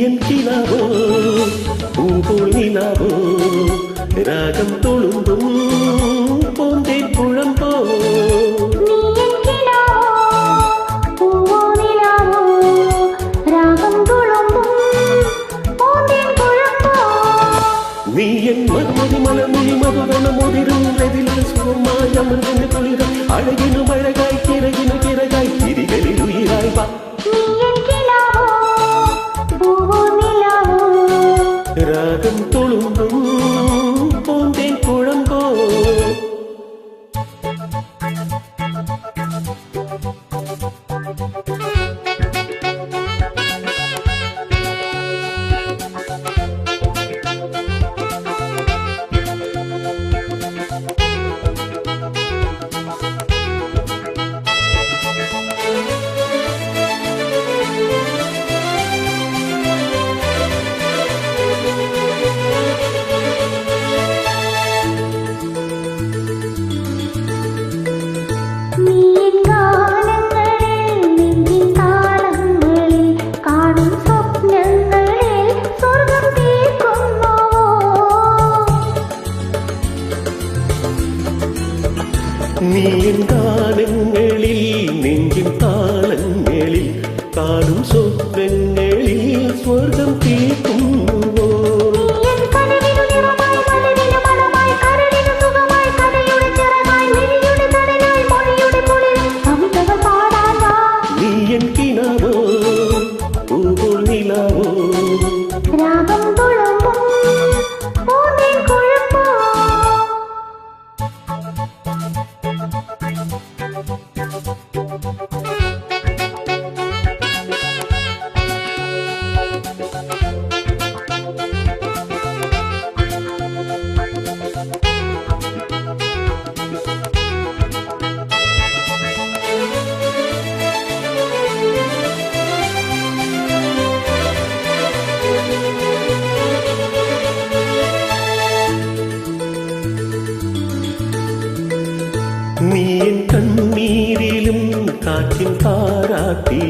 N കിനാവോ പൂപോൽ നിലാവോ രാഗം തുളുമ്പും പൂന്തേ കുഴമ്പോ നീ N Madhumathi മലർമൊഴി മധുരണ മുതിരും രതിലും സുഖമായ അമൃതിന് കുളിരും അഴകിനും അഴകായി കിറകിനു കിറകായി തിരികളിൽ ഉയിരായി വാ രാഗം തുളുമ്പും പൂന്തേ കുഴമ്പോ നീ എൻ ഗാനങ്ങളിൽ നെഞ്ചിൻ താളങ്ങളിൽ കാണും സ്വപ്നങ്ങളിൽ സ്വർഗം കേൾക്കുന്നുവോ നീ എൻ കിനാവോ പൂപോൽ നിലാവോ രാഗം തുളുമ്പും പൂന്തേൻ കുഴമ്പോ നീ എൻ കണ്ണീരിലും കാറ്റിൻ താരാട്ടിലും